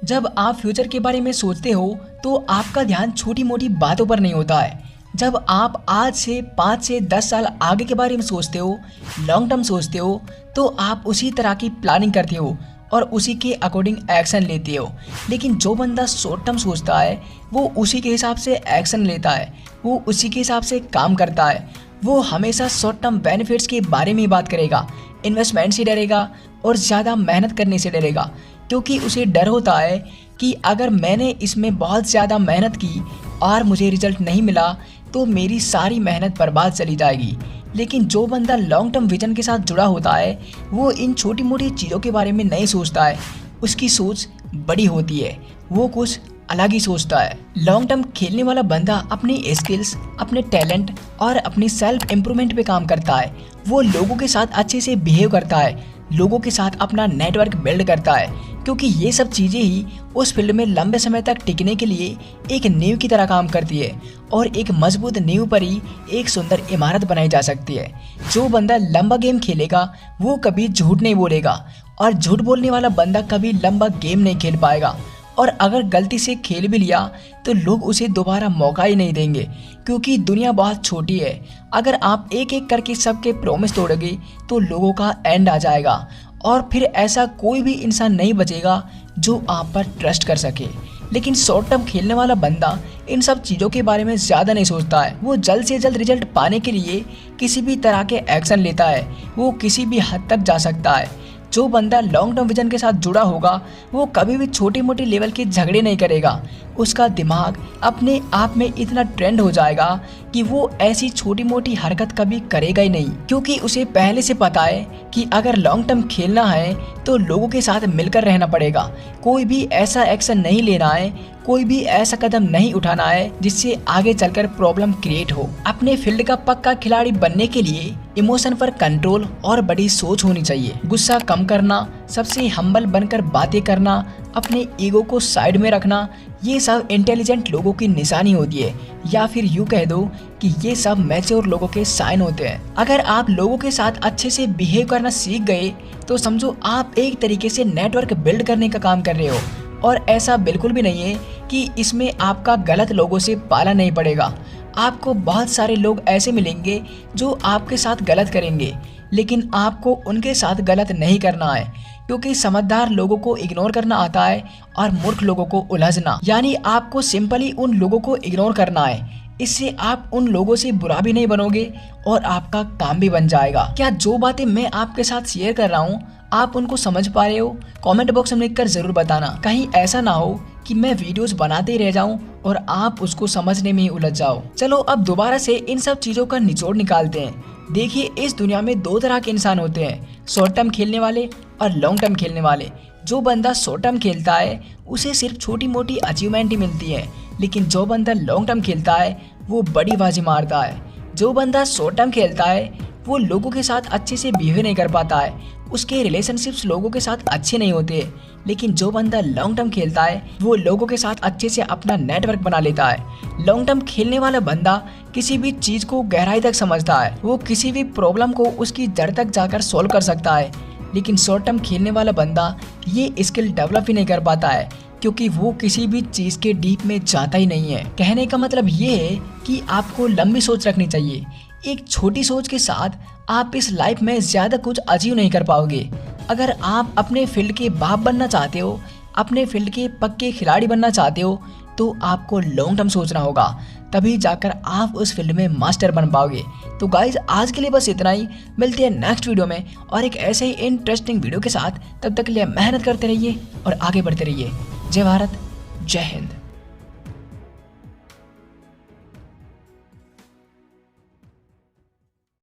जब आप फ्यूचर के बारे में सोचते हो तो आपका ध्यान छोटी मोटी बातों पर नहीं होता है। जब आप आज से 5 से 10 साल आगे के बारे में सोचते हो, लॉन्ग टर्म सोचते हो, तो आप उसी तरह की प्लानिंग करते हो और उसी के अकॉर्डिंग एक्शन लेते हो। लेकिन जो बंदा शॉर्ट टर्म सोचता है वो उसी के हिसाब से एक्शन लेता है, वो उसी के हिसाब से काम करता है। वो हमेशा शॉर्ट टर्म बेनिफिट्स के बारे में ही बात करेगा, इन्वेस्टमेंट से डरेगा और ज़्यादा मेहनत करने से डरेगा, क्योंकि उसे डर होता है कि अगर मैंने इसमें बहुत ज़्यादा मेहनत की और मुझे रिजल्ट नहीं मिला तो मेरी सारी मेहनत बर्बाद चली जाएगी। लेकिन जो बंदा लॉन्ग टर्म विजन के साथ जुड़ा होता है वो इन छोटी मोटी चीज़ों के बारे में नहीं सोचता है, उसकी सोच बड़ी होती है, वो कुछ अलग ही सोचता है। लॉन्ग टर्म खेलने वाला बंदा अपनी स्किल्स, अपने टैलेंट और अपनी सेल्फ इम्प्रूवमेंट पे काम करता है। वो लोगों के साथ अच्छे से बिहेव करता है, लोगों के साथ अपना नेटवर्क बिल्ड करता है, क्योंकि ये सब चीज़ें ही उस फील्ड में लंबे समय तक टिकने के लिए एक नींव की तरह काम करती है और एक मजबूत नींव पर ही एक सुंदर इमारत बनाई जा सकती है। जो बंदा लंबा गेम खेलेगा वो कभी झूठ नहीं बोलेगा और झूठ बोलने वाला बंदा कभी लंबा गेम नहीं खेल पाएगा। और अगर गलती से खेल भी लिया तो लोग उसे दोबारा मौका ही नहीं देंगे, क्योंकि दुनिया बहुत छोटी है। अगर आप एक एक करके सबके प्रॉमिस तोड़ोगे तो लोगों का एंड आ जाएगा और फिर ऐसा कोई भी इंसान नहीं बचेगा जो आप पर ट्रस्ट कर सके। लेकिन शॉर्ट टर्म खेलने वाला बंदा इन सब चीज़ों के बारे में ज़्यादा नहीं सोचता है। वो जल्द से जल्द रिजल्ट पाने के लिए किसी भी तरह के एक्शन लेता है, वो किसी भी हद तक जा सकता है। जो बंदा लॉन्ग टर्म विजन के साथ जुड़ा होगा वो कभी भी छोटे मोटे लेवल के झगड़े नहीं करेगा। उसका दिमाग अपने आप में इतना ट्रेंड हो जाएगा कि वो ऐसी छोटी मोटी हरकत कभी करेगा ही नहीं, क्योंकि उसे पहले से पता है कि अगर लॉन्ग टर्म खेलना है तो लोगों के साथ मिलकर रहना पड़ेगा। कोई भी ऐसा एक्शन नहीं लेना है, कोई भी ऐसा कदम नहीं उठाना है जिससे आगे चलकर प्रॉब्लम क्रिएट हो। अपने फील्ड का पक्का खिलाड़ी बनने के लिए इमोशन पर कंट्रोल और बड़ी सोच होनी चाहिए। गुस्सा कम करना, सबसे हम्बल बनकर बातें करना, अपने ईगो को साइड में रखना, ये सब इंटेलिजेंट लोगों की निशानी होती है, या फिर यूँ कह दो कि ये सब मैच्योर लोगों के साइन होते हैं। अगर आप लोगों के साथ अच्छे से बिहेव करना सीख गए तो समझो आप एक तरीके से नेटवर्क बिल्ड करने का काम कर रहे हो। और ऐसा बिल्कुल भी नहीं है कि इसमें आपका गलत लोगों से पाला नहीं पड़ेगा। आपको बहुत सारे लोग ऐसे मिलेंगे जो आपके साथ गलत करेंगे, लेकिन आपको उनके साथ गलत नहीं करना है, क्योंकि समझदार लोगों को इग्नोर करना आता है और मूर्ख लोगों को उलझना। यानी आपको सिंपली उन लोगों को इग्नोर करना है। इससे आप उन लोगों से बुरा भी नहीं बनोगे और आपका काम भी बन जाएगा। क्या जो बातें मैं आपके साथ शेयर कर रहा हूँ आप उनको समझ पा रहे हो? कमेंट बॉक्स में लिखकर जरूर बताना। कहीं ऐसा ना हो कि मैं वीडियोस बनाते ही रह जाऊं और आप उसको समझने में ही उलझ जाओ। चलो अब दोबारा से इन सब चीज़ों का निचोड़ निकालते हैं। देखिए, इस दुनिया में 2 तरह के इंसान होते हैं, शॉर्ट टर्म खेलने वाले और लॉन्ग टर्म खेलने वाले। जो बंदा शॉर्ट टर्म खेलता है उसे सिर्फ छोटी मोटी अचीवमेंट ही मिलती है, लेकिन जो बंदा लॉन्ग टर्म खेलता है वो बड़ी बाजी मारता है। जो बंदा शॉर्ट टर्म खेलता है वो लोगों के साथ अच्छे से बिहेव नहीं कर पाता है, उसके रिलेशनशिप्स लोगों के साथ अच्छे नहीं होते। लेकिन जो बंदा लॉन्ग टर्म खेलता है वो लोगों के साथ अच्छे से अपना नेटवर्क बना लेता है। लॉन्ग टर्म खेलने वाला बंदा किसी भी चीज़ को गहराई तक समझता है, वो किसी भी प्रॉब्लम को उसकी जड़ तक जाकर सॉल्व कर सकता है। लेकिन शॉर्ट टर्म खेलने वाला बंदा ये स्किल डेवलप ही नहीं कर पाता है, क्योंकि वो किसी भी चीज़ के डीप में जाता ही नहीं है। कहने का मतलब ये है कि आपको लंबी सोच रखनी चाहिए। एक छोटी सोच के साथ आप इस लाइफ में ज़्यादा कुछ अचीव नहीं कर पाओगे। अगर आप अपने फील्ड के बाप बनना चाहते हो, अपने फील्ड के पक्के खिलाड़ी बनना चाहते हो, तो आपको लॉन्ग टर्म सोचना होगा, तभी जाकर आप उस फील्ड में मास्टर बन पाओगे। तो गाइज, आज के लिए बस इतना ही। मिलते हैं नेक्स्ट वीडियो में और एक ऐसे ही इंटरेस्टिंग वीडियो के साथ। तब तक के लिए मेहनत करते रहिए और आगे बढ़ते रहिए। जय भारत, जय हिंद।